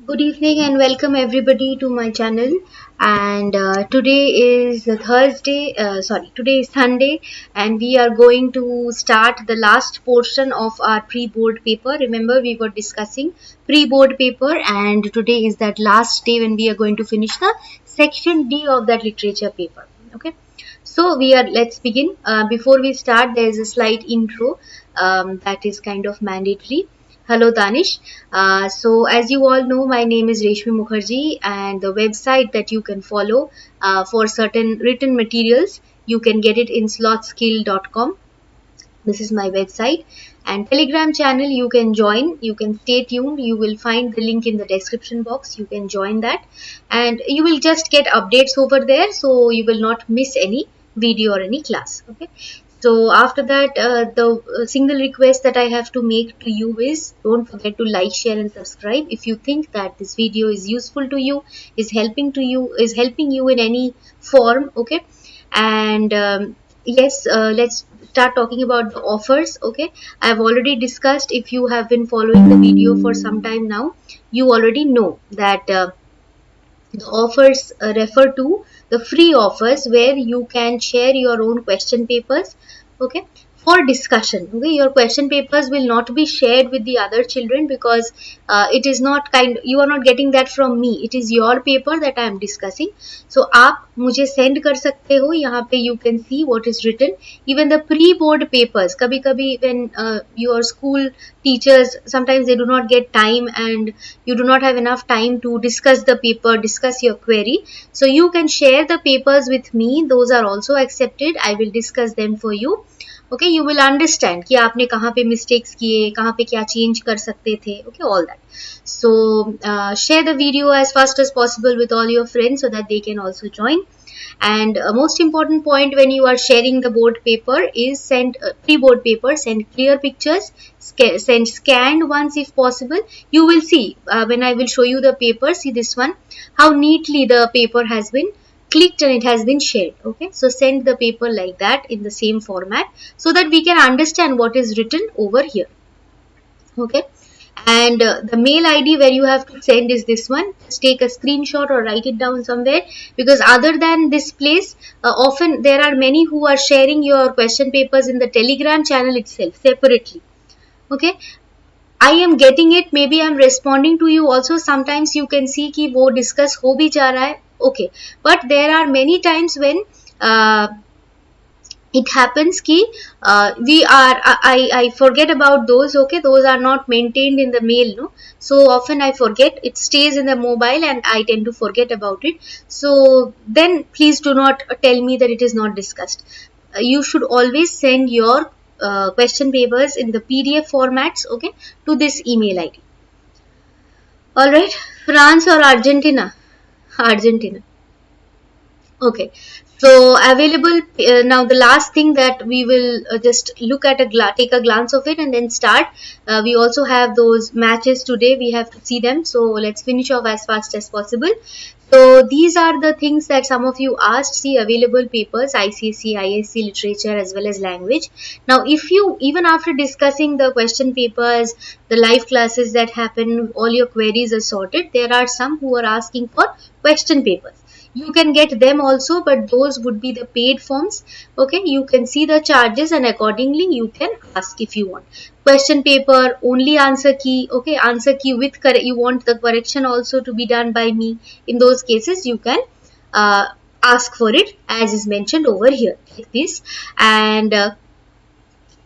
Good evening and welcome everybody to my channel. And today is today is Sunday, and we are going to start the last portion of our pre-board paper. Remember, we were discussing pre-board paper, and today is that last day when we are going to finish the section D of that literature paper. Okay. So let's begin. Before we start, there is a slight intro that is kind of mandatory. Hello Danish. So as you all know, my name is Reshmi Mukherjee, and the website that you can follow for certain written materials, you can get it in slotskill.com. This is my website, and Telegram channel you can join. You can stay tuned. You will find the link in the description box. You can join that, and you will just get updates over there, so you will not miss any video or any class. Okay. So after that, the single request that I have to make to you is don't forget to like, share and subscribe. If you think that this video is useful to you, is helping you in any form, okay? And yes, let's start talking about the offers. Okay, I've already discussed. If you have been following the video for some time now, you already know that the offers refer to the free offers where you can share your own question papers, okay, for discussion. Okay, your question papers will not be shared with the other children because it is not you are not getting that from me. It is your paper that I am discussing. So आप मुझे send कर सकते हो. यहाँ पे you can see what is written. Even the pre-board papers, कभी कभी when your school teachers, sometimes they do not get time and you do not have enough time to discuss the paper, discuss your query. So you can share the papers with me. Those are also accepted. I will discuss them for you. Okay, you will understand कि आपने कहाँ पे mistakes किए, कहाँ पे क्या change कर सकते थे. Okay, all that. So share the video as fast as possible with all your friends so that they can also join. And most important point when you are sharing the board paper is send pre-board paper, send clear pictures, send scanned ones if possible. You will see when I will show you the paper, see this one, how neatly the paper has been clicked and it has been shared. Okay, so send the paper like that in the same format so that we can understand what is written over here. Okay, and the mail ID where you have to send is this one. Just take a screenshot or write it down somewhere, because other than this place, often there are many who are sharing your question papers in the Telegram channel itself separately. Okay, I am getting it. Maybe I am responding to you also. Sometimes you can see कि वो discuss हो भी जा रहा है. Okay, but there are many times when it happens कि I forget about those. Okay, those are not maintained in the mail, no. So often I forget. It stays in the mobile and I tend to forget about it. So then please do not tell me that it is not discussed. You should always send your question papers in the PDF formats, okay, to this email ID. All right, France or Argentina? Argentina. Okay, so available now. The last thing that we will just look at take a glance of it and then start. We also have those matches today. We have to see them. So let's finish off as fast as possible. So these are the things that some of you asked. See, available papers, ICSE, ISC literature as well as language. Now, if you, even after discussing the question papers, the live classes that happen, all your queries are sorted, there are some who are asking for question papers. You can get them also, but those would be the paid forms. Okay, you can see the charges and accordingly you can ask if you want. Question paper, only answer key. Okay, answer key with you want the correction also to be done by me. In those cases, you can ask for it as is mentioned over here, like this. And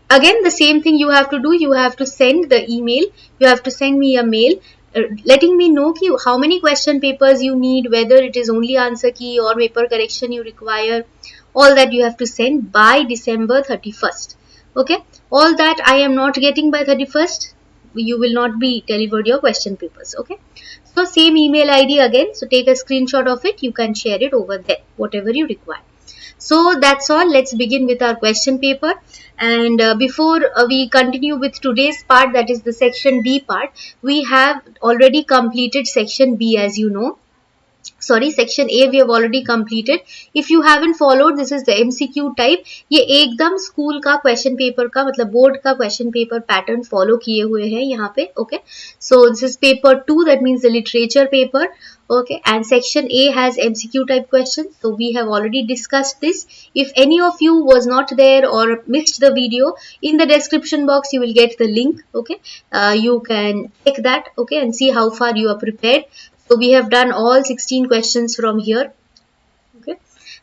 again, the same thing you have to do. You have to send the email. You have to send me a mail letting me know how many question papers you need, whether it is only answer key or paper correction you require. All that you have to send by December 31st. Okay, all that I am not getting by 31st. You will not be delivered your question papers. Okay, so same email ID again. So take a screenshot of it. You can share it over there, whatever you require. So that's all. Let's begin with our question paper. And before we continue with today's part, that is the section D part, we have already completed section B, as you know. Sorry section A V have already completed. If you haven't followed, this is the MCQ type. ये एकदम school का question paper का मतलब board का question paper pattern follow किए हुए हैं यहाँ पे. Okay, so this is paper 2, that means the literature paper. Okay, and section A has MCQ type questions. So we have already discussed this. If any of you was not there or missed the video, in the description box you will get the link. Okay, you can check that. Okay, and see how far you are prepared. So we have done all 16 questions from here. Okay.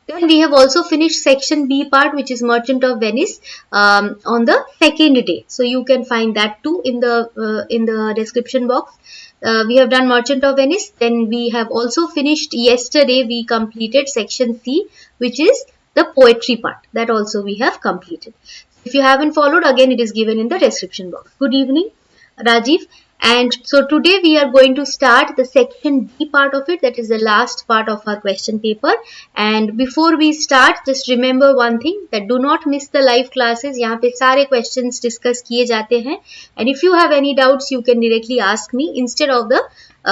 Then we have also finished section B part, which is Merchant of Venice, on the second day. So you can find that too in the description box. We have done Merchant of Venice. Then we have also finished yesterday. We completed section C, which is the poetry part. That also we have completed. If you haven't followed, again it is given in the description box. Good evening, Rajiv. And so today we are going to start the section B part of it. That is the last part of our question paper. And before we start, just remember one thing, that do not miss the live classes. यहाँ पे सारे questions discuss किए जाते हैं. And if you have any doubts, you can directly ask me instead of the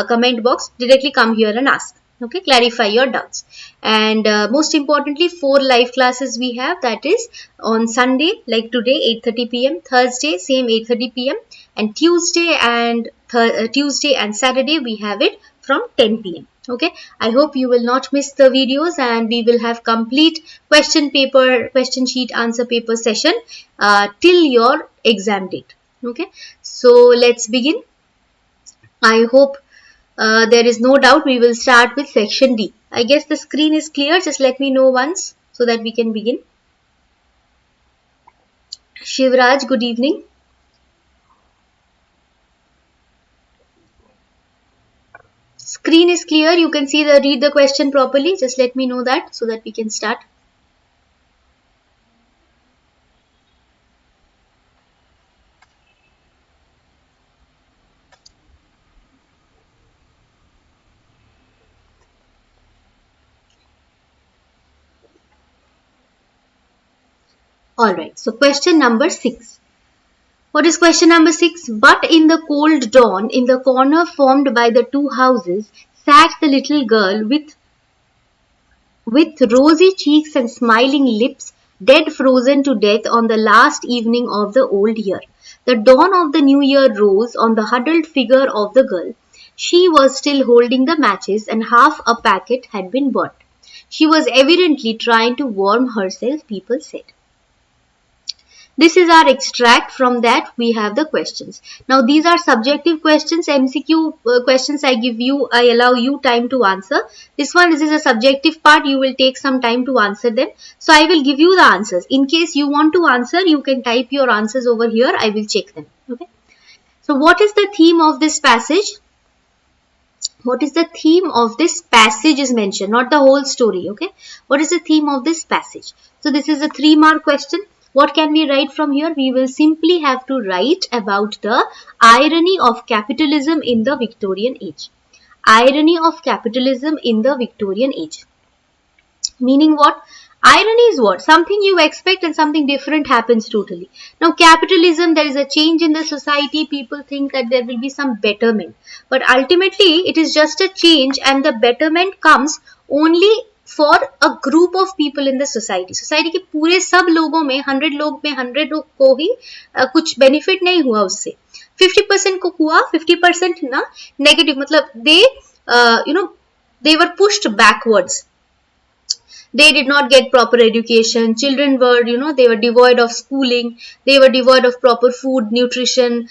comment box. Directly come here and ask. Okay, clarify your doubts. And most importantly, 4 live classes we have. That is on Sunday, like today, 8:30 p.m. Thursday, same 8:30 p.m. and Tuesday and Saturday we have it from 10 p.m. Okay, I hope you will not miss the videos, and we will have complete question paper, question sheet, answer paper session till your exam date. Okay, so let's begin. I hope there is no doubt. We will start with section D. I guess the screen is clear. Just let me know once so that we can begin. Shivraj, good evening. Screen is clear. You can see read the question properly. Just let me know that so that we can start. Alright, so question number 6. What is question number 6? But in the cold dawn, in the corner formed by the 2 houses, sat the little girl with rosy cheeks and smiling lips, dead frozen to death on the last evening of the old year. The dawn of the new year rose on the huddled figure of the girl. She was still holding the matches, and half a packet had been burnt. She was evidently trying to warm herself, people said. This is our extract. From that we have the questions. Now these are subjective questions. MCQ questions I allow you time to answer. This is a subjective part. You will take some time to answer them. So I will give you the answers. In case you want to answer, you can type your answers over here. I will check them. Okay. So what is the theme of this passage? What is the theme of this passage is mentioned, not the whole story. Okay. What is the theme of this passage? So this is a 3-mark question. What can we write from here? We will simply have to write about the irony of capitalism in the Victorian age. Irony of capitalism in the Victorian age. Meaning what? Irony is what? Something you expect and something different happens totally. Now capitalism, there is a change in the society. People think that there will be some betterment. But ultimately it is just a change, and the betterment comes only for a group of people in the society. Society के पूरे सब लोगों में 100 लोग में 100 लोग को ही कुछ benefit नहीं हुआ उससे. 50% को हुआ, 50% ना negative. मतलब they were pushed backwards. They did not get proper education. Children were, they were devoid of schooling. They were devoid of proper food, nutrition,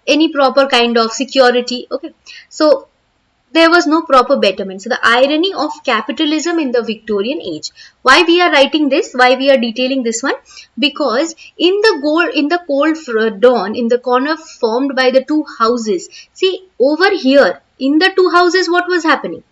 any proper kind of security. Okay, so there was no proper betterment. So the irony of capitalism in the Victorian age. Why we are writing this? Why we are detailing this one? Because in the cold dawn, in the corner formed by the 2 houses. See over here in the 2 houses, what was happening?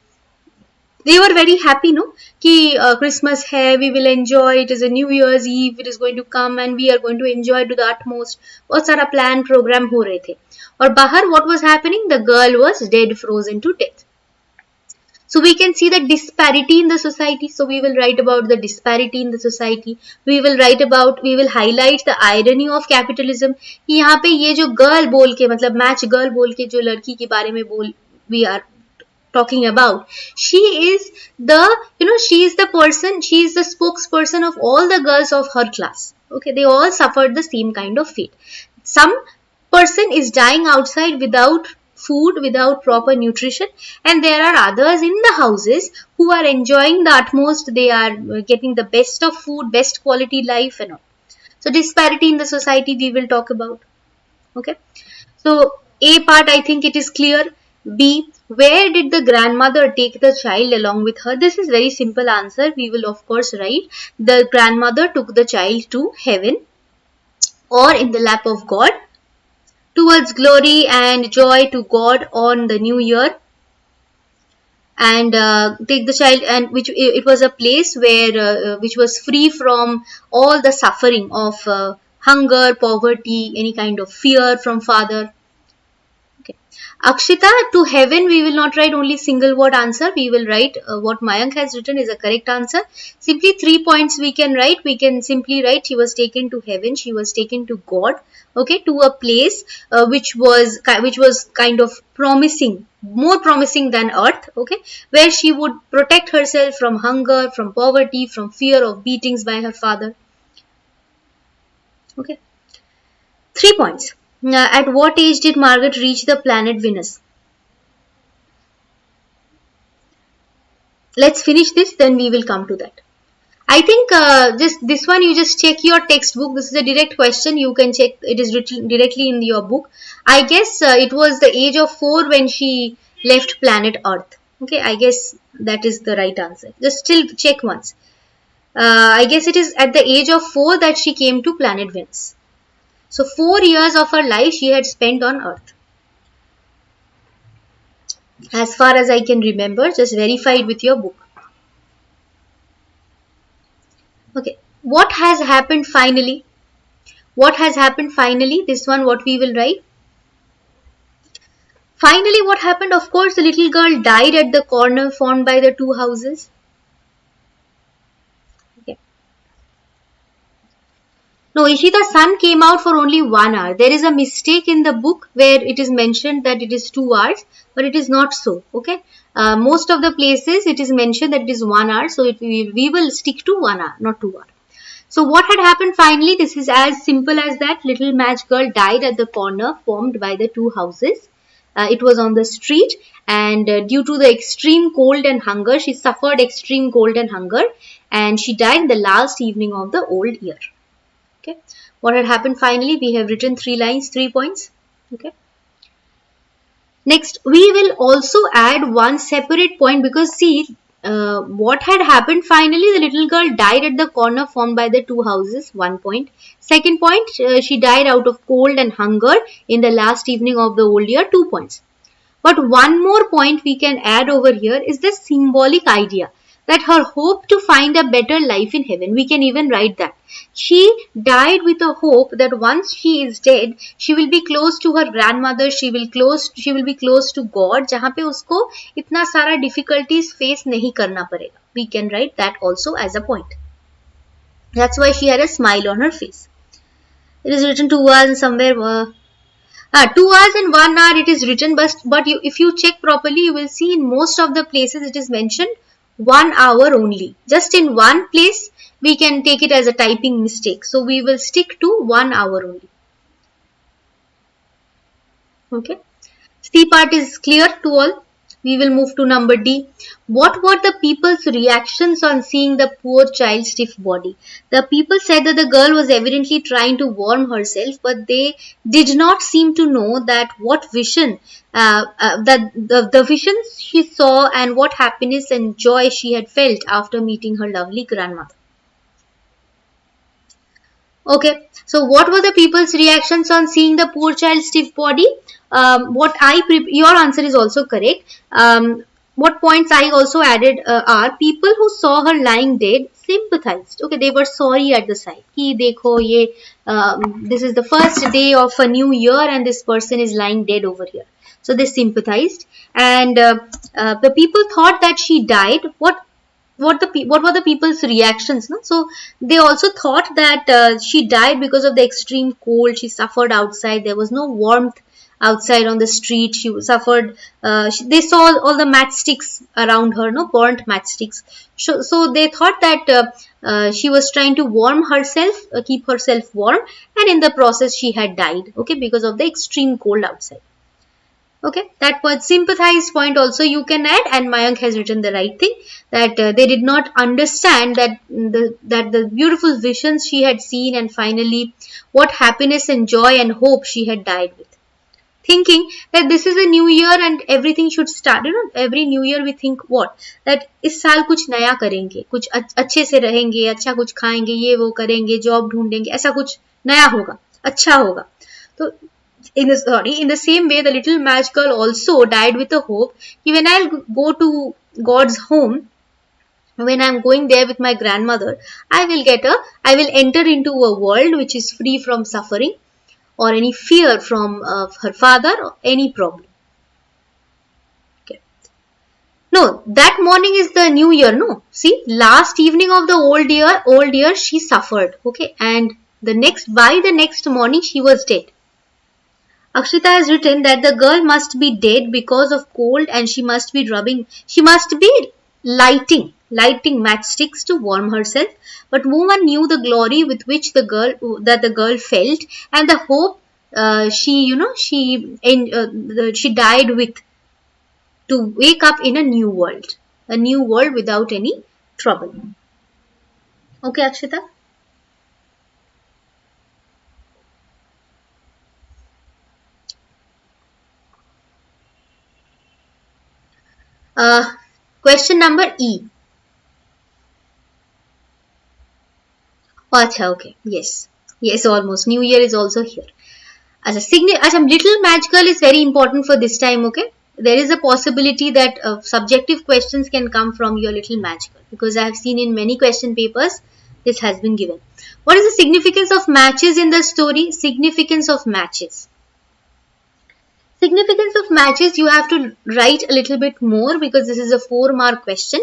They were very happy, no? Ki Christmas hai, we will enjoy. It is a New Year's Eve. It is going to come, and we are going to enjoy to the utmost. बहुत सारा plan program हो रहे थे. और बाहर what was happening? The girl was dead, frozen to death. So we can see the disparity in the society. So we will write about the disparity in the society. We will highlight the irony of capitalism. कि यहाँ पे ये जो girl बोल के, मतलब match girl बोल के जो लड़की के बारे में we are talking about. She is she is the person, she is the spokesperson of all the girls of her class. Okay, they all suffered the same kind of fate. Some person is dying outside without food, without proper nutrition, and there are others in the houses who are enjoying the utmost. They are getting the best of food, best quality life and all. So disparity in the society we will talk about. Okay, so A part, I think it is clear. B, where did the grandmother take the child along with her? This is very simple answer. We will of course write the grandmother took the child to heaven or in the lap of God, towards glory and joy to God on the new year, and take the child, and which it was a place where which was free from all the suffering of hunger, poverty, any kind of fear from father. Okay. Akshita, to heaven we will not write only single word answer. We will write what Mayank has written is a correct answer. Simply 3 points we can write. We can simply write she was taken to heaven, she was taken to God. Okay, to a place which was kind of promising, more promising than earth. Okay, where she would protect herself from hunger, from poverty, from fear of beatings by her father. Okay. 3 points. Now, at what age did Margaret reach the planet Venus? Let's finish this, then we will come to that. I think just this one, you just check your textbook. This is a direct question. You can check. It is written directly in your book. I guess it was the age of 4 when she left planet Earth. Okay, I guess that is the right answer. Just still check once. I guess it is at the age of 4 that she came to planet Venus. So 4 years of her life she had spent on Earth. As far as I can remember, just verify it with your book. Okay, what has happened finally? What has happened finally? This one, what we will write. Finally, what happened? Of course, the little girl died at the corner formed by the 2 houses. Okay. No, Ishita, sun came out for only 1 hour. There is a mistake in the book where it is mentioned that it is 2 hours, but it is not so. Okay. Most of the places it is mentioned that it is 1 hour. So we will stick to 1 hour, not 2 hours. So what had happened finally? This is as simple as that. Little match girl died at the corner formed by the 2 houses. It was on the street, and due to the extreme cold and hunger, she suffered extreme cold and hunger, and she died in the last evening of the old year. Okay. What had happened finally? We have written 3 lines, 3 points. Okay. Next, we will also add one separate point, because see, what had happened finally, the little girl died at the corner formed by the 2 houses, 1 point. Second point, she died out of cold and hunger in the last evening of the old year, 2 points. But one more point we can add over here is the symbolic idea that her hope to find a better life in heaven. We can even write that. She died with a hope that once she is dead, she will be close to her grandmother, she will be close to God, जहाँ पे उसको इतना सारा difficulties face नहीं करना पड़ेगा. We can write that also as a point. That's why she had a smile on her face. It is written 2 hours somewhere. 2 hours and 1 hour it is written, but if you check properly, you will see in most of the places it is mentioned 1 hour only. Just in one place, we can take it as a typing mistake. So we will stick to 1 hour only. Okay. C part is clear to all. We will move to number D. What were the people's reactions on seeing the poor child's stiff body? The people said that the girl was evidently trying to warm herself, but they did not seem to know that what vision, that the visions she saw and what happiness and joy she had felt after meeting her lovely grandmother. Okay, so what were the people's reactions on seeing the poor child's stiff body? Your answer is also correct. What points I also added are people who saw her lying dead sympathized. Okay, they were sorry at the sight. Ki dekho ye, this is the first day of a new year and this person is lying dead over here. So they sympathized, and the people thought that she died. What were the people's reactions? No? So they also thought that she died because of the extreme cold. She suffered outside. There was no warmth outside on the street. She suffered. They saw all the matchsticks around her, no, burnt matchsticks. So they thought that she was trying to warm herself, keep herself warm, and in the process she had died. Okay, because of the extreme cold outside. Okay, that was sympathized point also you can add, and Mayank has written the right thing, that they did not understand that the beautiful visions she had seen, and finally what happiness and joy and hope she had died with. Thinking that this is a new year and everything should start. Every new year we think what? That इस साल कुछ नया करेंगे, कुछ अच्छे से रहेंगे, अच्छा कुछ खाएंगे, ये वो करेंगे, जॉब ढूंढेंगे, ऐसा कुछ नया होगा, अच्छा होगा. तो in the same way, the little match girl also died with a hope. When I'll go to God's home, when I'm going there with my grandmother, I will enter into a world which is free from suffering or any fear from her father or any problem. Okay. No, that morning is the new year. No, see, last evening of the old year, she suffered. Okay, and by the next morning, she was dead. Akshita has written that the girl must be dead because of cold, and she must be lighting matchsticks to warm herself. But woman knew the glory with which the girl felt, and the hope she died with, to wake up in a new world without any trouble. Okay, Akshita. Question number E. Acha, okay. Yes, almost. New Year is also here. Little match girl is very important for this time, okay? There is a possibility that subjective questions can come from your little match girl, because I have seen in many question papers this has been given. What is the significance of matches in the story? Significance of matches. Significance of matches, you have to write a little bit more, because this is a 4-mark question.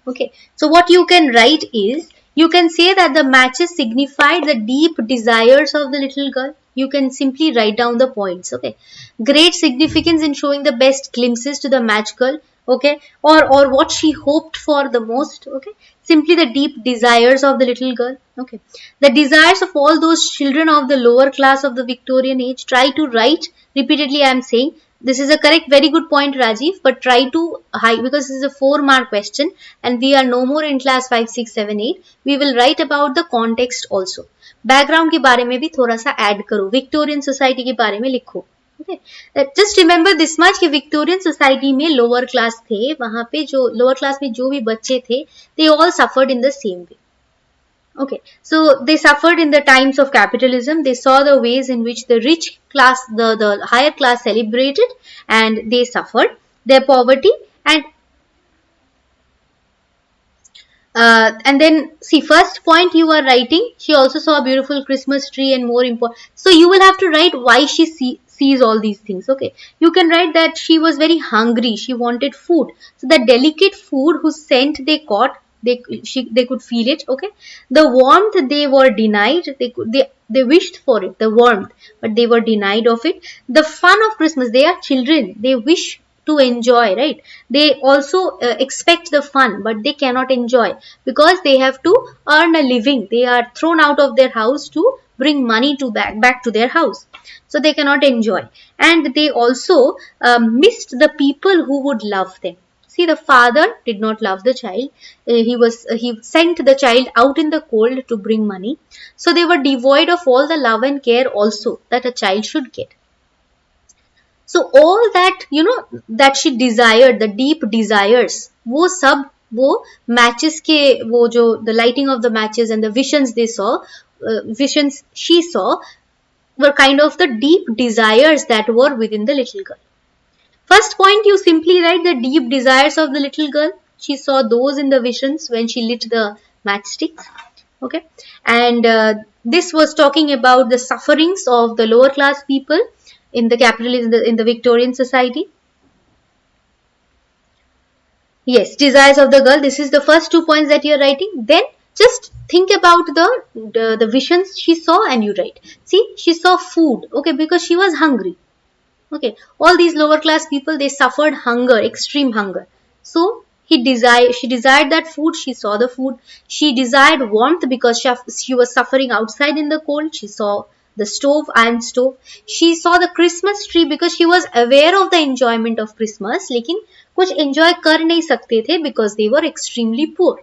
Okay, so what you can write is, you can say that the matches signified the deep desires of the little girl. You can simply write down the points. Okay, great significance in showing the best glimpses to the match girl. Okay, or what she hoped for the most. Okay, simply the deep desires of the little girl. Okay, the desires of all those children of the lower class of the Victorian age. Try to write repeatedly. I am saying this is a correct, very good point, Rajiv, but try to because this is a 4-mark question and we are no more in class 5, 6, 7, 8. We will write about the context also. Background के बारे में भी थोड़ा सा add करो. Victorian society के बारे में लिखो. Okay. Just remember this much कि Victorian society में lower class थे. वहाँ पे जो lower class में जो भी बच्चे थे, they all suffered in the same way. Okay, so they suffered in the times of capitalism. They saw the ways in which the rich class, the higher class celebrated, and they suffered their poverty. And then see, first point you are writing, she also saw a beautiful Christmas tree, and more important. So you will have to write why she sees all these things. Okay, you can write that she was very hungry. She wanted food. So the delicate food whose scent they caught, they could feel it. Okay, the warmth they were denied. They wished for it, the warmth, but they were denied of it. The fun of Christmas. They are children. They wish to enjoy, right? They also expect the fun, but they cannot enjoy because they have to earn a living. They are thrown out of their house to bring money back to their house, so they cannot enjoy. And they also missed the people who would love them. See, the father did not love the child. He sent the child out in the cold to bring money. So they were devoid of all the love and care also that a child should get. So all that, that she desired, the deep desires, वो matches के the lighting of the matches and the visions visions she saw were kind of the deep desires that were within the little girl. First point, you simply write the deep desires of the little girl. She saw those in the visions when she lit the matchsticks. Okay, and this was talking about the sufferings of the lower class people in the capitalism, in the Victorian society. Yes, desires of the girl. This is the first 2 points that you are writing. Then just think about the visions she saw and you write. See, she saw food. Okay, because she was hungry. Okay, all these lower class people, they suffered hunger, extreme hunger. So she desired that food. She saw the food. She desired warmth because she was suffering outside in the cold. She saw the stove, iron stove. She saw the Christmas tree because she was aware of the enjoyment of Christmas. लेकिन कुछ enjoy कर नहीं सकते थे because they were extremely poor.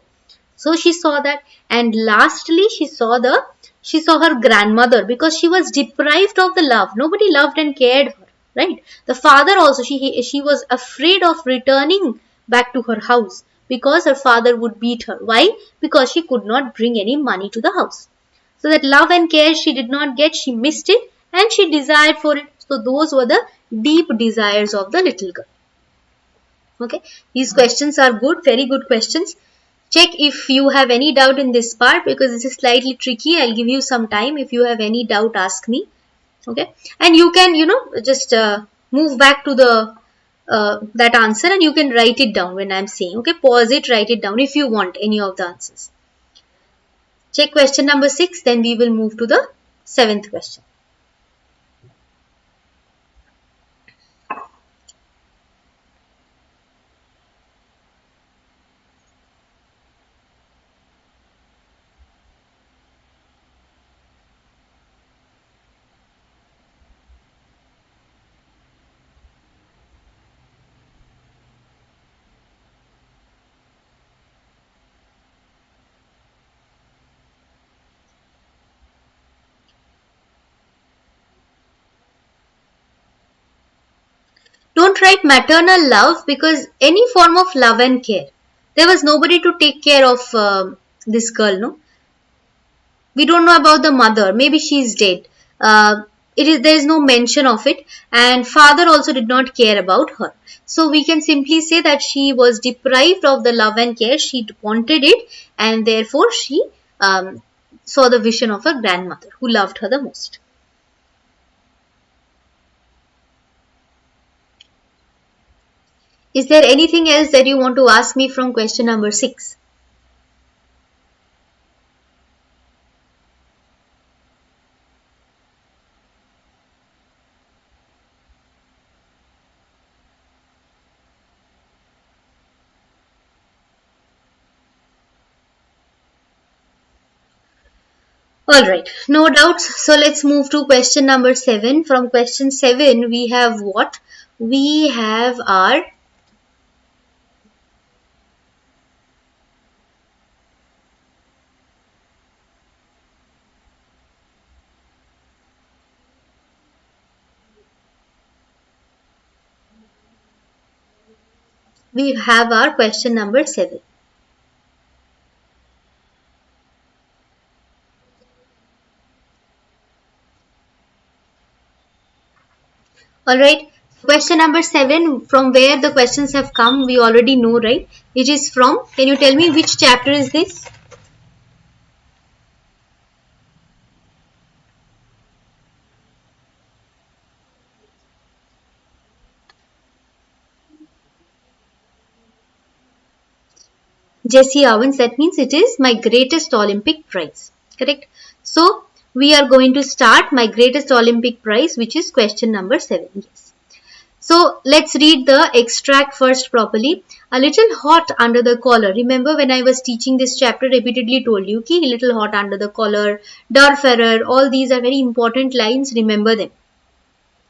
So she saw that, and lastly she saw her grandmother because she was deprived of the love. Nobody loved and cared her, right? The father also, she was afraid of returning back to her house because her father would beat her. Why? Because she could not bring any money to the house. So that love and care she did not get, she missed it, and she desired for it. So those were the deep desires of the little girl. Okay, these questions are good, very good questions. Check if you have any doubt in this part because this is slightly tricky. I'll give you some time. If you have any doubt, ask me. Okay, and you can, just move back to the that answer, and you can write it down when I'm saying. Okay, pause it, write it down if you want any of the answers. Check question number 6, then we will move to the 7th question. Don't write maternal love because any form of love and care. There was nobody to take care of this girl, no? We don't know about the mother. Maybe she is dead. There is no mention of it, and father also did not care about her. So we can simply say that she was deprived of the love and care. She wanted it, and therefore she saw the vision of her grandmother who loved her the most. Is there anything else that you want to ask me from question number 6? Alright, no doubts. So let's move to question number 7. From question 7, we have what? We have our question number 7. Alright, question number 7, from where the questions have come, we already know, right? It is from, can you tell me which chapter is this? Jesse Owens, that means it is my greatest Olympic prize, correct? So, we are going to start my greatest Olympic prize, which is question number 7, yes. So let's read the extract first properly. A little hot under the collar. Remember when I was teaching this chapter, repeatedly told you ki little hot under the collar, Darferer, all these are very important lines. Remember them.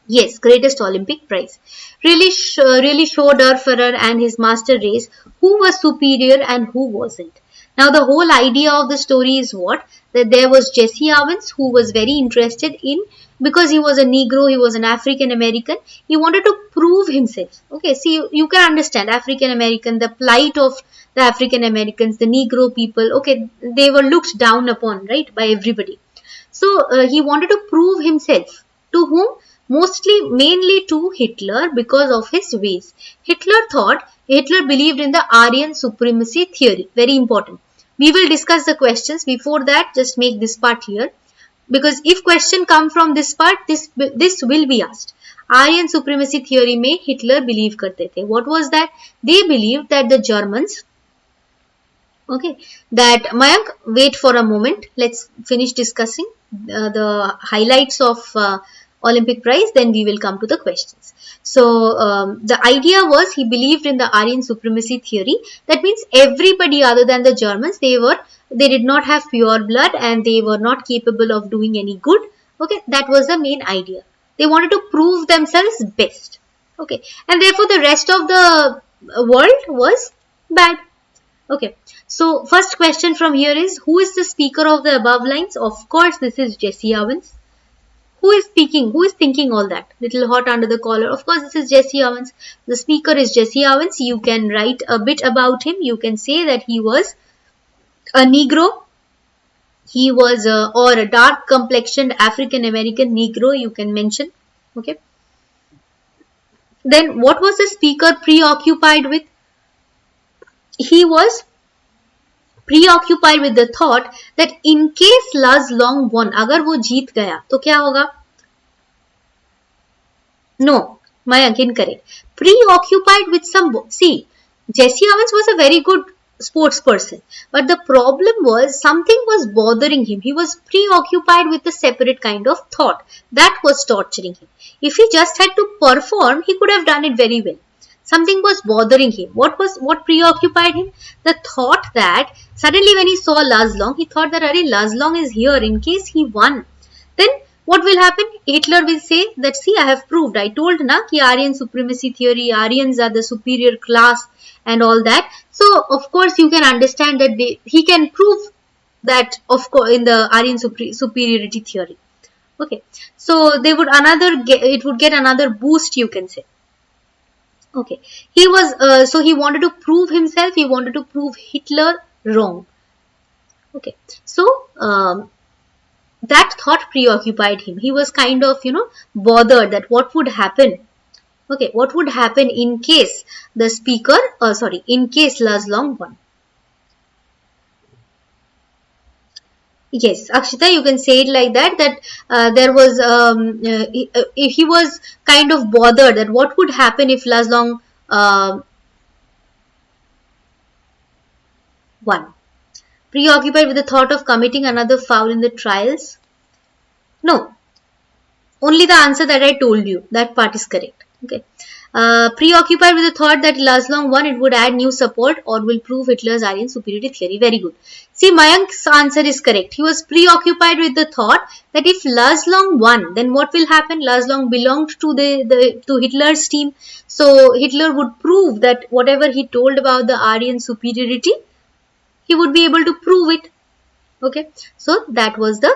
Yes, greatest Olympic prize. Really showed Darferer and his master race who was superior and who wasn't. Now the whole idea of the story is what? That there was Jesse Owens who was very interested in, because he was a Negro, he was an African American, he wanted to prove himself. Okay, see, you can understand African American, the plight of the African Americans, the Negro people, okay, they were looked down upon, right, by everybody. So he wanted to prove himself. To whom? Mainly to Hitler because of his ways. Hitler believed in the Aryan supremacy theory. Very important. We will discuss the questions. Before that, just make this part clear. Because if question come from this part, this will be asked. Aryan supremacy theory में Hitler believe करते थे. What was that? They believed that the Germans, okay, that Mayank, wait for a moment. Let's finish discussing the highlights of Olympic prize, then we will come to the questions. So the idea was he believed in the Aryan supremacy theory. That means everybody other than the Germans, they did not have pure blood and they were not capable of doing any good. Okay, that was the main idea. They wanted to prove themselves best. Okay, and therefore the rest of the world was bad. Okay, so first question from here is, who is the speaker of the above lines? Of course, this is Jesse Owens. Who is speaking? Who is thinking all that? Little hot under the collar. Of course, this is Jesse Owens. The speaker is Jesse Owens. You can write a bit about him. You can say that he was a Negro. He was or a dark complexioned African American Negro, you can mention. Okay. Then what was the speaker preoccupied with? He was preoccupied with the thought that in case Laz Long won, agar wo jeet gaya, to kya hoga? No, Mayank, incorrect. Preoccupied with some, see, Jesse Owens was a very good sports person, but the problem was something was bothering him. He was preoccupied with a separate kind of thought that was torturing him. If he just had to perform, he could have done it very well. Something was bothering him. What preoccupied him? The thought that suddenly when he saw Laz Long, he thought that Laz Long is here in case he won. Then what will happen? Hitler will say that, see, I have proved. I told na ki Aryan supremacy theory, Aryans are the superior class and all that. So of course you can understand that he can prove that, of course, in the Aryan superiority theory. Okay, so it would get another boost, you can say. Okay, he was so he wanted to prove himself. He wanted to prove Hitler wrong. Okay, so that thought preoccupied him. He was kind of, bothered that what would happen. Okay, what would happen in case the speaker, in case Laz Long won. Yes, Akshita, you can say it like that, there was, he was kind of bothered that what would happen if Laz Long won. Preoccupied with the thought of committing another foul in the trials? No. Only the answer that I told you, that part is correct. Okay. Preoccupied with the thought that Laz Long won, it would add new support or will prove Hitler's Aryan superiority theory. Very good. See, Mayank's answer is correct. He was preoccupied with the thought that if Laz Long won, then what will happen? Laz Long belonged to to Hitler's team. So Hitler would prove that whatever he told about the Aryan superiority, he would be able to prove it. Okay. So that was the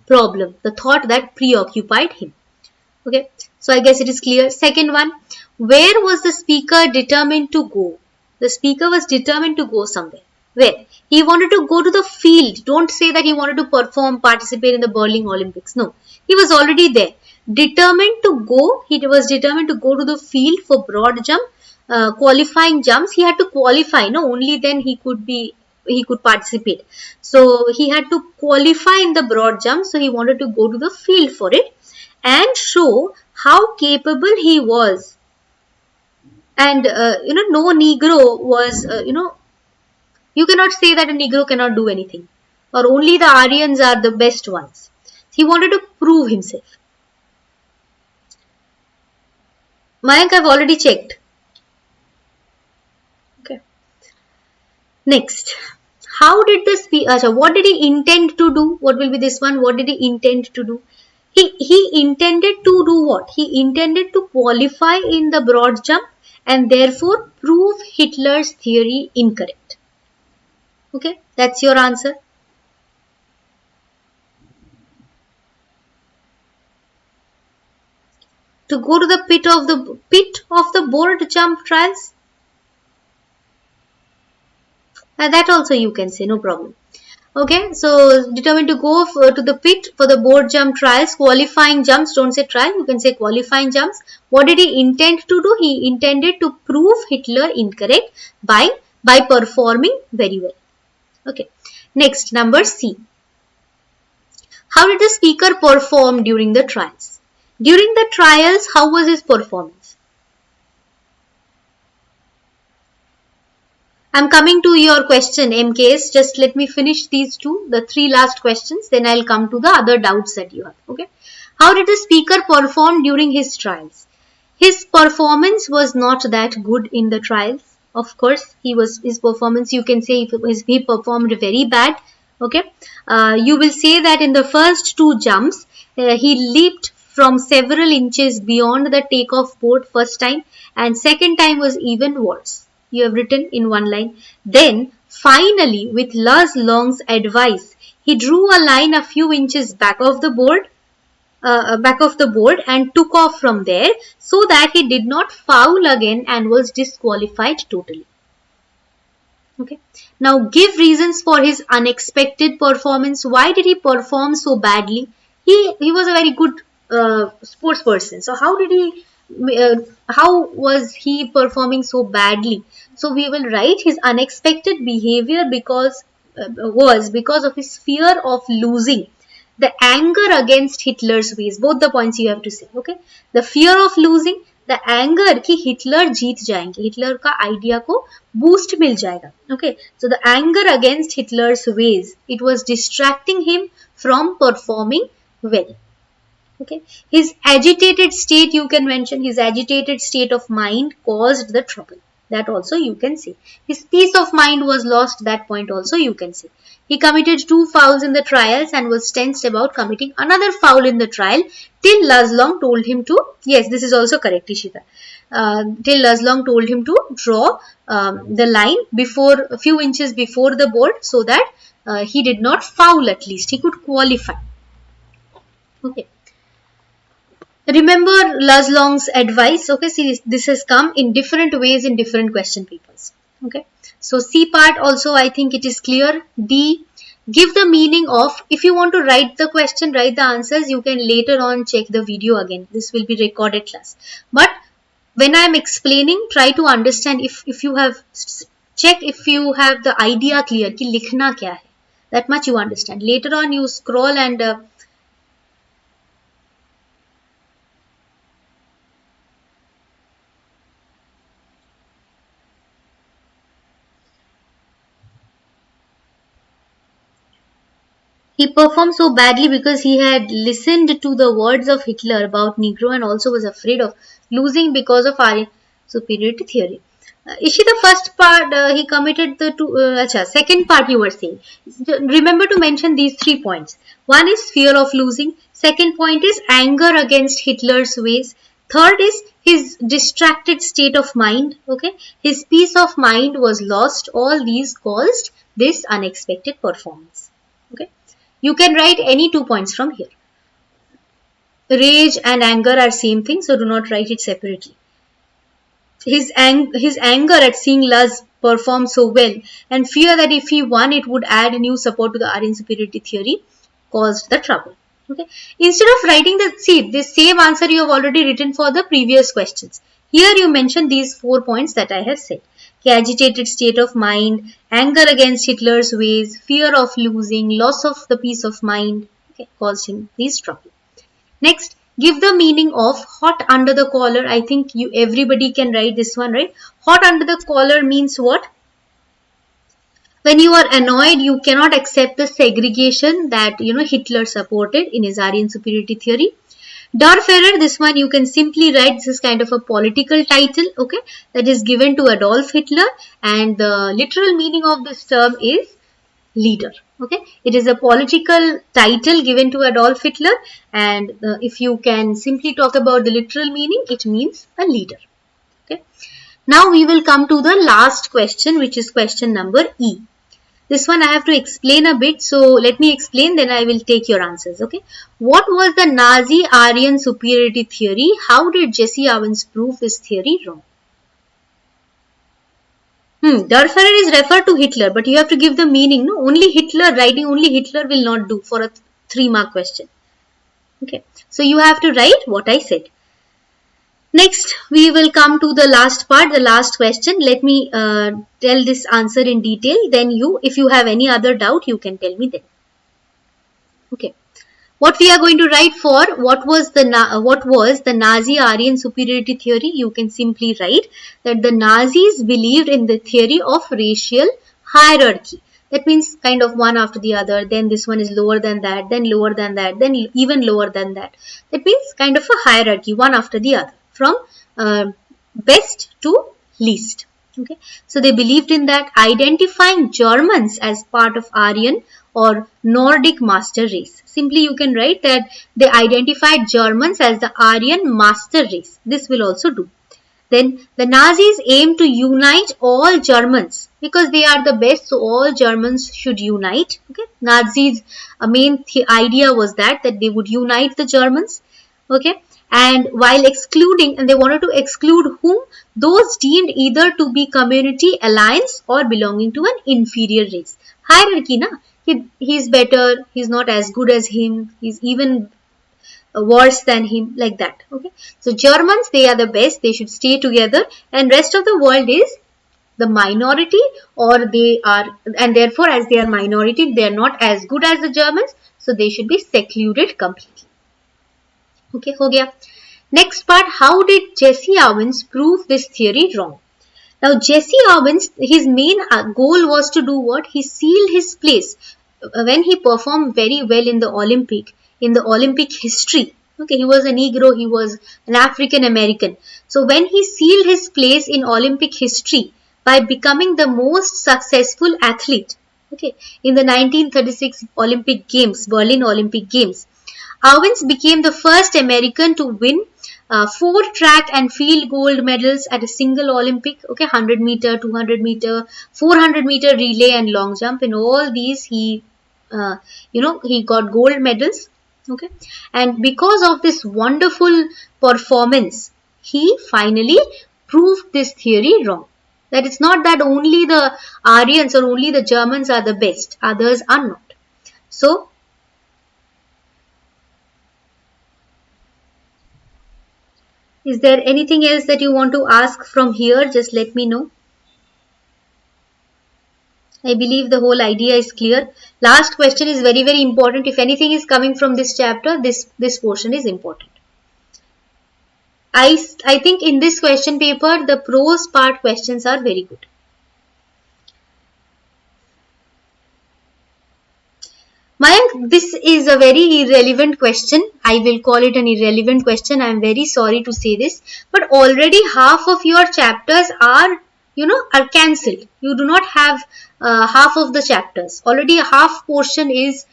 problem, the thought that preoccupied him. Okay, so I guess it is clear. Second one, where was the speaker determined to go? The speaker was determined to go somewhere. Where? He wanted to go to the field. Don't say that he wanted to participate in the Berlin Olympics. No, he was already there. Determined to go, he was determined to go to the field for broad jump, qualifying jumps. He had to qualify, no, only then he could participate. So he had to qualify in the broad jump. So he wanted to go to the field for it and show how capable he was. And, no Negro was, you cannot say that a Negro cannot do anything. Or only the Aryans are the best ones. He wanted to prove himself. Mayank, I've already checked. Okay. Next. How did the speaker, what did he intend to do? What will be this one? What did he intend to do? He intended to do what? He intended to qualify in the broad jump and therefore prove Hitler's theory incorrect. Okay, that's your answer. To go to the pit of the board jump trials? That also you can say, no problem. Okay, so determined to go to the pit for the board jump trials, qualifying jumps, don't say trial, you can say qualifying jumps. What did he intend to do? He intended to prove Hitler incorrect by performing very well. Okay, next, number C. How did the speaker perform during the trials? During the trials, how was his performance? I'm coming to your question, MKS. Just let me finish these two, the three last questions. Then I'll come to the other doubts that you have. Okay. How did the speaker perform during his trials? His performance was not that good in the trials. Of course, his performance, you can say he performed very bad. Okay, you will say that in the first two jumps, he leaped from several inches beyond the takeoff board first time, and second time was even worse. You have written in one line. Then, finally, with Luz Long's advice, he drew a line a few inches back of the board and took off from there so that he did not foul again and was disqualified totally. Okay. Now give reasons for his unexpected performance. Why did he perform so badly? He was a very good sports person. So how was he performing so badly? So we will write his unexpected behavior was because of his fear of losing, the anger against Hitler's ways. Both the points you have to say. Okay, the fear of losing, the anger कि Hitler जीत जाएंगे, Hitler का idea को boost मिल जाएगा. Okay, so the anger against Hitler's ways, it was distracting him from performing well. Okay, his agitated state, you can mention his agitated state of mind caused the trouble. That also you can say. His peace of mind was lost. That point also you can say. He committed 2 fouls in the trials and was tensed about committing another foul in the trial till Luz Long told him to, yes, this is also correct, Ishita. Till Luz Long told him to draw the line a few inches before the board so that he did not foul at least. He could qualify. Okay. Remember Luz Long's advice. Okay, see, this has come in different ways in different question papers. Okay, so C part also I think it is clear. D, give the meaning of, if you want to write the question, write the answers, you can later on check the video again. This will be recorded class. But when I am explaining, try to understand if you have, check if you have the idea clear कि लिखना क्या है. That much you understand. Later on you scroll and he performed so badly because he had listened to the words of Hitler about Negro and also was afraid of losing because of Aryan superiority theory. Ishi, the first part he committed the second part you were saying. Remember to mention these 3 points. One is fear of losing. Second point is anger against Hitler's ways. Third is his distracted state of mind. Okay, his peace of mind was lost. All these caused this unexpected performance. Okay. You can write any 2 points from here. Rage and anger are same thing, so do not write it separately. His anger at seeing Luz perform so well and fear that if he won, it would add new support to the Aryan superiority theory caused the trouble. Okay. Instead of writing this same answer you have already written for the previous questions. Here you mention these 4 points that I have said. Agitated state of mind, anger against Hitler's ways, fear of losing, loss of the peace of mind, okay, caused him this trouble. Next, give the meaning of hot under the collar. I think everybody can write this one, right? Hot under the collar means what? When you are annoyed, you cannot accept the segregation that Hitler supported in his Aryan superiority theory. Darfahrer, this one you can simply write, this is kind of a political title, okay, that is given to Adolf Hitler, and the literal meaning of this term is leader. Okay, it is a political title given to Adolf Hitler, and if you can simply talk about the literal meaning, it means a leader. Okay, now we will come to the last question, which is question number E. This one I have to explain a bit, so let me explain, then I will take your answers. Okay, what was the Nazi Aryan superiority theory? How did Jesse Owens prove this theory wrong? Darfahrer is referred to Hitler, but you have to give the meaning. No, only Hitler, writing only Hitler will not do for a 3-mark question. Okay, so you have to write what I said. Next, we will come to the last part, the last question. Let me tell this answer in detail. Then if you have any other doubt, you can tell me then. Okay. What we are going to write for what was the Nazi Aryan superiority theory? You can simply write that the Nazis believed in the theory of racial hierarchy. That means kind of one after the other, then this one is lower than that, then lower than that, then even lower than that. That means kind of a hierarchy, one after the other, from best to least. Okay, so they believed in that, identifying Germans as part of Aryan or Nordic master race. Simply you can write that they identified Germans as the Aryan master race. This will also do. Then the Nazis aim to unite all Germans because they are the best, so all Germans should unite. Okay, Nazis' main idea was that they would unite the Germans. Okay, and while excluding, and they wanted to exclude whom? Those deemed either to be community alliance or belonging to an inferior race. Hierarchy, na? He's better, he's not as good as him, he's even worse than him, like that. Okay, so Germans, they are the best, they should stay together, and rest of the world is the minority, or they are, and therefore as they are minority, they are not as good as the Germans, so they should be secluded completely. Okay, ho gaya. Next part, how did Jesse Owens prove this theory wrong? Now Jesse Owens, his main goal was to do what? He sealed his place when he performed very well in the Olympic history. Okay, he was a Negro, he was an African American. So when he sealed his place in Olympic history by becoming the most successful athlete, okay, in the 1936 Olympic Games, Berlin Olympic Games, Owens became the first American to win 4 track and field gold medals at a single Olympic. Okay, 100 meter, 200 meter, 400 meter relay and long jump. In all these, he got gold medals. Okay, and because of this wonderful performance, he finally proved this theory wrong. That it's not that only the Aryans or only the Germans are the best, others are not. So, is there anything else that you want to ask from here? Just let me know. I believe the whole idea is clear. Last question is very, very important. If anything is coming from this chapter, this portion is important. I think in this question paper, the prose part questions are very good. Mayank, this is a very irrelevant question. I will call it an irrelevant question. I am very sorry to say this. But already half of your chapters are cancelled. You do not have half of the chapters. Already a half portion is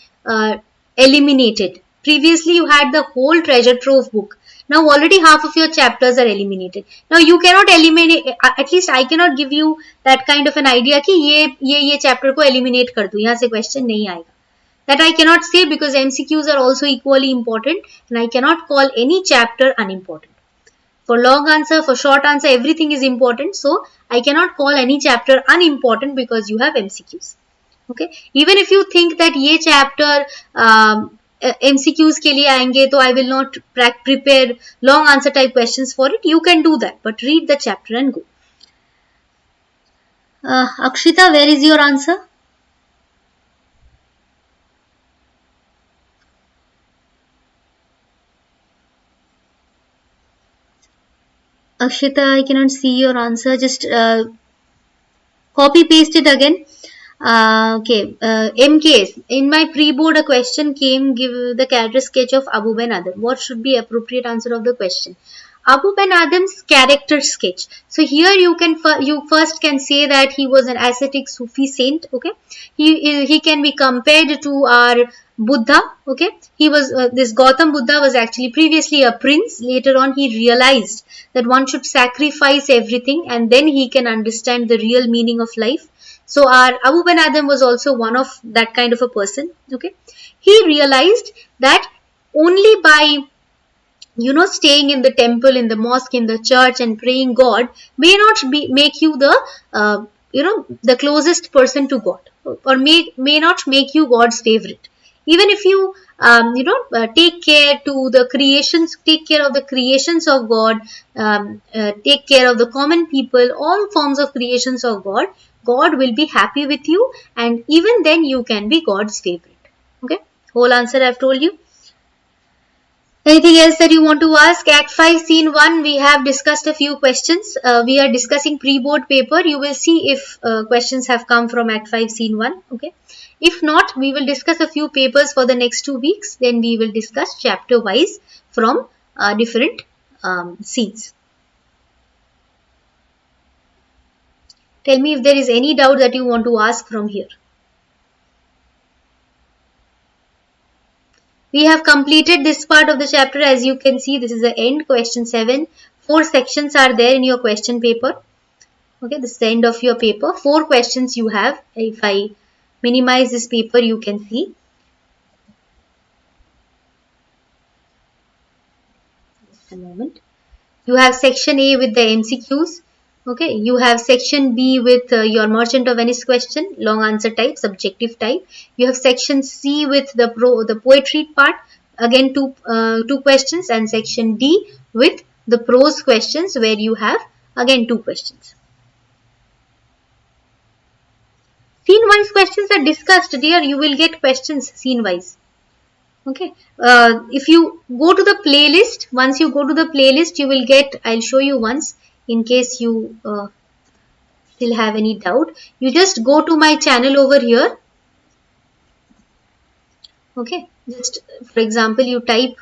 eliminated. Previously you had the whole treasure trove book. Now already half of your chapters are eliminated. Now you cannot eliminate, at least I cannot give you that kind of an idea कि ये chapter को eliminate कर दूँ, यहाँ से question नहीं आएगा. That I cannot say because MCQs are also equally important and I cannot call any chapter unimportant. For long answer, for short answer, everything is important. So, I cannot call any chapter unimportant because you have MCQs. Okay. Even if you think that ये chapter MCQs के लिए आएंगे, तो I will not prepare long answer type questions for it. You can do that, but read the chapter and go. Akshita, where is your answer? Akshita, I cannot see your answer. Just copy paste it again. Okay. MKs. In my pre-board, a question came, give the character sketch of Abu Ben Adam. What should be appropriate answer of the question? Abu Ben Adam's character sketch. So here you first can say that he was an ascetic Sufi saint. Okay. He can be compared to our Buddha. Okay. He was this Gautam Buddha was actually previously a prince. Later on he realized that one should sacrifice everything and then he can understand the real meaning of life. So our Abu Ben Adam was also one of that kind of a person. Okay. He realized that only by staying in the temple, in the mosque, in the church and praying God may not make you the the closest person to God, or may not make you God's favorite. Even if you take care of the creations of God, take care of the common people, all forms of creations of God, God will be happy with you, and even then you can be God's favorite. Okay, whole answer I've told you. Anything else that you want to ask? Act 5, Scene 1, we have discussed a few questions. We are discussing pre-board paper. You will see if questions have come from Act 5, Scene 1. Okay. If not, we will discuss a few papers for the next 2 weeks. Then we will discuss chapter-wise from different scenes. Tell me if there is any doubt that you want to ask from here. We have completed this part of the chapter. As you can see, this is the end, question 7. 4 sections are there in your question paper. Okay, this is the end of your paper. 4 questions you have. If I minimize this paper, you can see. Just a moment. You have section A with the MCQs. Okay, you have section B with your Merchant of Venice question, long answer type, subjective type. You have section C with the poetry part, again two questions, and section D with the prose questions, where you have again 2 questions. Scene wise questions are discussed, dear. You will get questions scene wise. Okay, if you go to the playlist, once you go to the playlist, you will get, I'll show you once in case you still have any doubt. You just go to my channel over here. Okay, just for example, you type,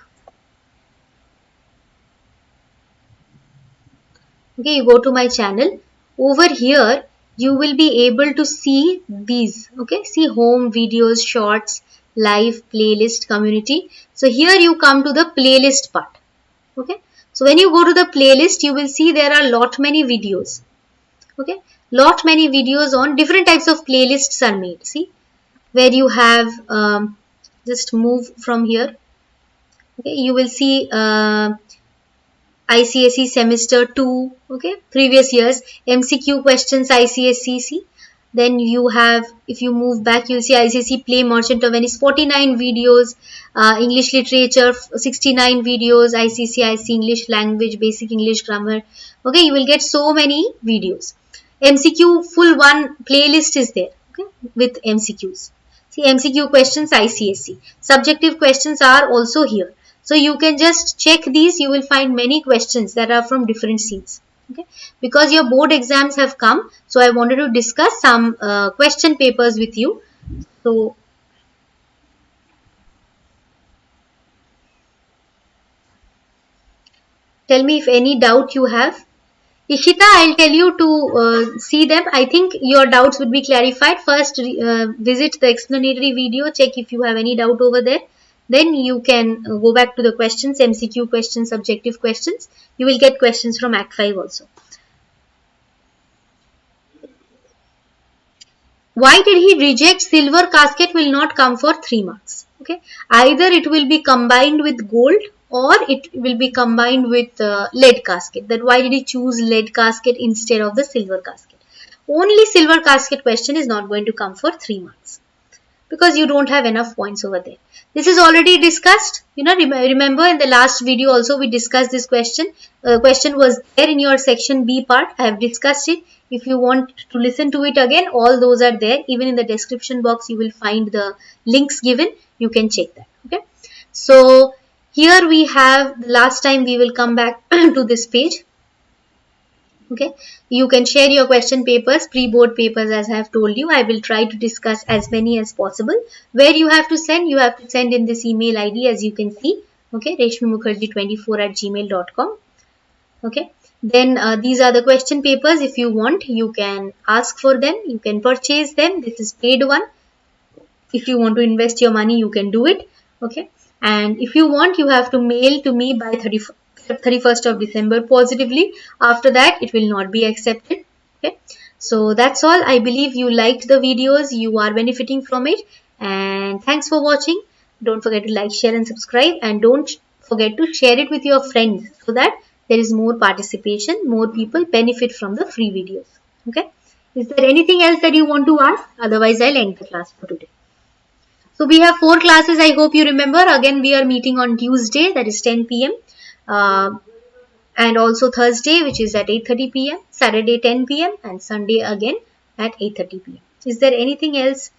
okay, you go to my channel. Over here, you will be able to see these. Okay, see home, videos, shorts, live, playlist, community. So here you come to the playlist part. Okay, so when you go to the playlist, you will see there are lot many videos. Okay, lot many videos on different types of playlists are made. See, where you have just move from here. Okay, you will see ICSE semester 2, okay, previous years, MCQ questions ICSE. Then you have, if you move back, you'll see ICSE Play Merchant of Venice, 49 videos, English Literature, 69 videos, ICC English Language, Basic English Grammar. Okay, you will get so many videos. MCQ full one playlist is there, okay, with MCQs. See, MCQ questions ICSE. Subjective questions are also here. So you can just check these. You will find many questions that are from different scenes. Okay, because your board exams have come, so I wanted to discuss some question papers with you. So tell me if any doubt you have. Ishita, I'll tell you to see them. I think your doubts would be clarified. First, visit the explanatory video, check if you have any doubt over there. Then you can go back to the questions, MCQ questions, subjective questions. You will get questions from Act 5 also. Why did he reject silver casket will not come for 3 marks? Okay, either it will be combined with gold or it will be combined with lead casket. That why did he choose lead casket instead of the silver casket? Only silver casket question is not going to come for 3 marks, because you don't have enough points over there. This is already discussed. You know, remember in the last video also we discussed this question. Question was there in your section B part. I have discussed it. If you want to listen to it again, all those are there. Even in the description box, you will find the links given. You can check that. Okay. So here we have, the last time we will come back to this page. Okay, you can share your question papers, pre-board papers, as I have told you. I will try to discuss as many as possible. Where you have to send in this email ID, as you can see. Okay, reshmimukherjee24@gmail.com. Okay, then these are the question papers. If you want, you can ask for them. You can purchase them. This is paid one. If you want to invest your money, you can do it. Okay, and if you want, you have to mail to me by 31st of December positively. After that, it will not be accepted. Okay, so that's all. I believe you liked the videos. You are benefiting from it, and thanks for watching. Don't forget to like, share and subscribe, and don't forget to share it with your friends so that there is more participation, more people benefit from the free videos. Okay, is there anything else that you want to ask? Otherwise, I'll end the class for today. So we have 4 classes. I hope you remember. Again, we are meeting on Tuesday, that is 10 p.m. And also Thursday, which is at 8:30 p.m. Saturday 10 p.m. and Sunday again at 8:30 p.m. Is there anything else?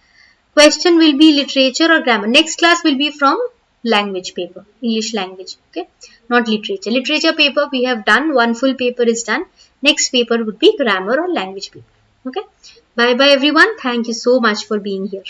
Question will be literature or grammar. Next class will be from language paper, English language. Okay, not literature. Literature paper we have done, one full paper is done. Next paper would be grammar or language paper. Okay, bye bye everyone. Thank you so much for being here.